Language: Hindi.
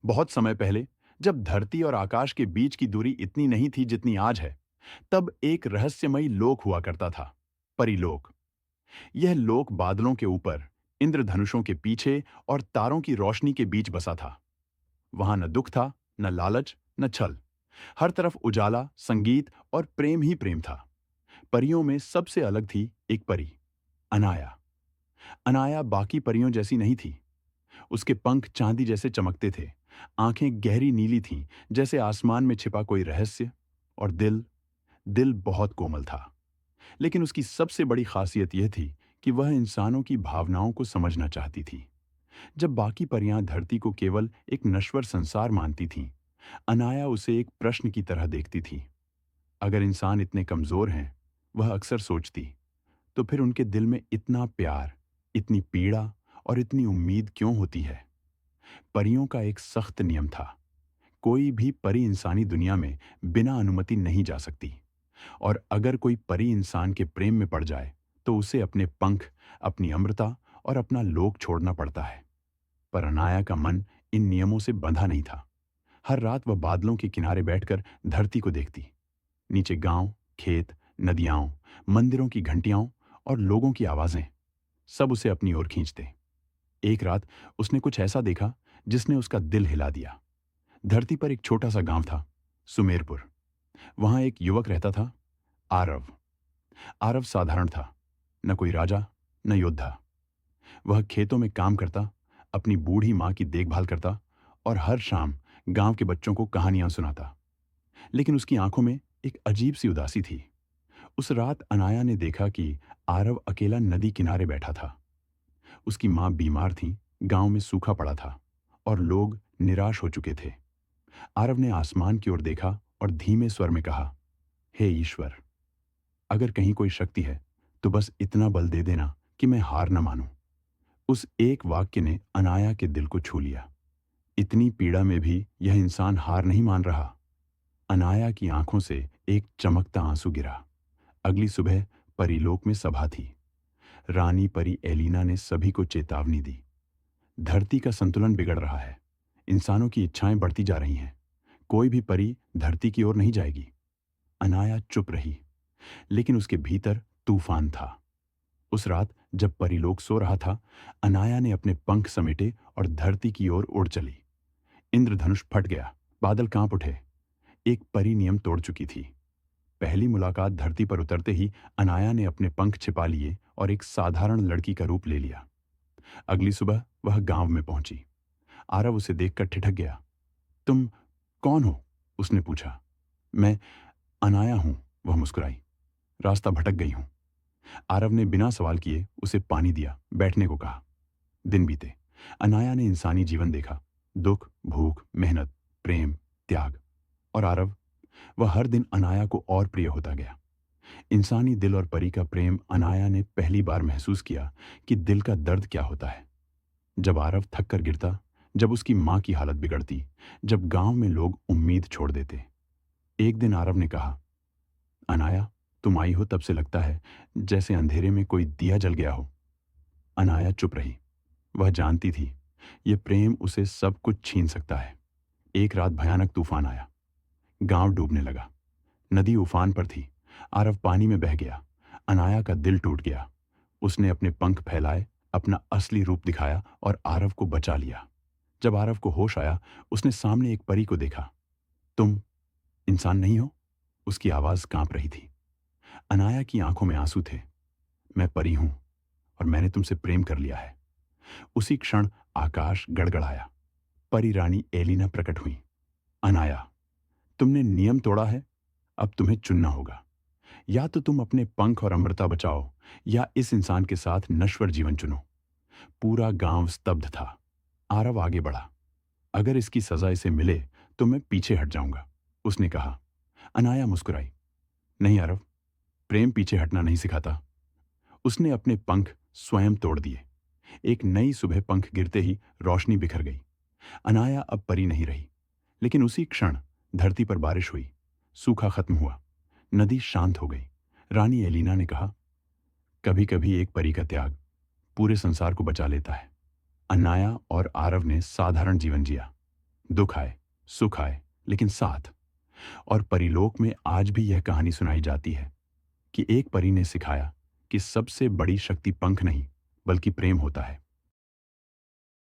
बहुत समय पहले, जब धरती और आकाश के बीच की दूरी इतनी नहीं थी जितनी आज है, तब एक रहस्यमयी लोक हुआ करता था, परीलोक। यह लोक बादलों के ऊपर, इंद्रधनुषों के पीछे और तारों की रोशनी के बीच बसा था। वहां न दुख था, न लालच, न छल। हर तरफ उजाला, संगीत और प्रेम ही प्रेम था। परियों में सबसे अलग थी एक परी, अनाया। अनाया बाकी परियों जैसी नहीं थी। उसके पंख चांदी जैसे चमकते थे, आंखें गहरी नीली थीं, जैसे आसमान में छिपा कोई रहस्य। और दिल दिल बहुत कोमल था। लेकिन उसकी सबसे बड़ी खासियत यह थी कि वह इंसानों की भावनाओं को समझना चाहती थी। जब बाकी परियां धरती को केवल एक नश्वर संसार मानती थीं, अनाया उसे एक प्रश्न की तरह देखती थी। अगर इंसान इतने कमजोर हैं, वह अक्सर सोचती, तो फिर उनके दिल में इतना प्यार, इतनी पीड़ा और इतनी उम्मीद क्यों होती है? परियों का एक सख्त नियम था। कोई भी परी इंसानी दुनिया में बिना अनुमति नहीं जा सकती। और अगर कोई परी इंसान के प्रेम में पड़ जाए, तो उसे अपने पंख, अपनी अमृता और अपना लोक छोड़ना पड़ता है। पर अनाया का मन इन नियमों से बंधा नहीं था। हर रात वह बादलों के किनारे बैठकर धरती को देखती। नीचे गांव, खेत, नदियां, मंदिरों की घंटियां और लोगों की आवाजें, सब उसे अपनी ओर खींचते। एक रात उसने कुछ ऐसा देखा जिसने उसका दिल हिला दिया। धरती पर एक छोटा सा गांव था, सुमेरपुर। वहां एक युवक रहता था, आरव। आरव साधारण था, न कोई राजा, न योद्धा। वह खेतों में काम करता, अपनी बूढ़ी मां की देखभाल करता और हर शाम गांव के बच्चों को कहानियां सुनाता। लेकिन उसकी आंखों में एक अजीब सी उदासी थी। उस रात अनाया ने देखा कि आरव अकेला नदी किनारे बैठा था। उसकी मां बीमार थी, गांव में सूखा पड़ा था और लोग निराश हो चुके थे। आरव ने आसमान की ओर देखा और धीमे स्वर में कहा, हे ईश्वर, अगर कहीं कोई शक्ति है, तो बस इतना बल दे देना कि मैं हार न मानूं। उस एक वाक्य ने अनाया के दिल को छू लिया। इतनी पीड़ा में भी यह इंसान हार नहीं मान रहा। अनाया की आंखों से एक चमकता आंसू गिरा। अगली सुबह परीलोक में सभा थी। रानी परी एलिना ने सभी को चेतावनी दी। धरती का संतुलन बिगड़ रहा है। इंसानों की इच्छाएं बढ़ती जा रही हैं। कोई भी परी धरती की ओर नहीं जाएगी। अनाया चुप रही, लेकिन उसके भीतर तूफान था। उस रात जब परीलोक सो रहा था, अनाया ने अपने पंख समेटे और धरती की ओर उड़ चली। इंद्रधनुष फट गया, बादल कांप उठे। एक परी नियम तोड़ चुकी थी। पहली मुलाकात धरती पर उतरते ही अनाया ने अपने पंख छिपा लिए और एक साधारण लड़की का रूप ले लिया। अगली सुबह वह गांव में पहुंची। आरव उसे देखकर ठिठक गया। तुम कौन हो? उसने पूछा। मैं अनाया हूं, वह मुस्कुराई। रास्ता भटक गई हूं। आरव ने बिना सवाल किए उसे पानी दिया, बैठने को कहा। दिन बीते। अनाया ने इंसानी जीवन देखा, दुख, भूख, मेहनत, प्रेम, त्याग। और आरव, वह हर दिन अनाया को और प्रिय होता गया। इंसानी दिल और परी का प्रेम अनाया ने पहली बार महसूस किया कि दिल का दर्द क्या होता है। जब आरव थक कर गिरता, जब उसकी मां की हालत बिगड़ती, जब गांव में लोग उम्मीद छोड़ देते। एक दिन आरव ने कहा, अनाया, तुम आई हो तब से लगता है जैसे अंधेरे में कोई दिया जल गया हो। अनाया चुप रही। वह जानती थी, ये प्रेम उसे सब कुछ छीन सकता है। एक रात भयानक तूफान आया। गांव डूबने लगा। नदी उफान पर थी। आरव पानी में बह गया। अनाया का दिल टूट गया। उसने अपने पंख फैलाए, अपना असली रूप दिखाया और आरव को बचा लिया। जब आरव को होश आया, उसने सामने एक परी को देखा। तुम इंसान नहीं हो? उसकी आवाज कांप रही थी। अनाया की आंखों में आंसू थे। मैं परी हूं और मैंने तुमसे प्रेम कर लिया है। उसी क्षण आकाश गड़गड़ाया। परी रानी एलिना प्रकट हुई। अनाया, तुमने नियम तोड़ा है, अब तुम्हें चुनना होगा। या तो तुम अपने पंख और अमृता बचाओ, या इस इंसान के साथ नश्वर जीवन चुनो। पूरा गांव स्तब्ध था। आरव आगे बढ़ा। अगर इसकी सजा इसे मिले, तो मैं पीछे हट जाऊंगा, उसने कहा। अनाया मुस्कुराई। नहीं आरव, प्रेम पीछे हटना नहीं सिखाता। उसने अपने पंख स्वयं तोड़ दिए। एक नई सुबह पंख गिरते ही रोशनी बिखर गई। अनाया अब परी नहीं रही। लेकिन उसी क्षण धरती पर बारिश हुई। सूखा खत्म हुआ। नदी शांत हो गई। रानी एलिना ने कहा, कभी कभी एक परी का त्याग पूरे संसार को बचा लेता है। अनाया और आरव ने साधारण जीवन जिया। दुख आए, सुख आए, लेकिन साथ। और परीलोक में आज भी यह कहानी सुनाई जाती है कि एक परी ने सिखाया कि सबसे बड़ी शक्ति पंख नहीं, बल्कि प्रेम होता है।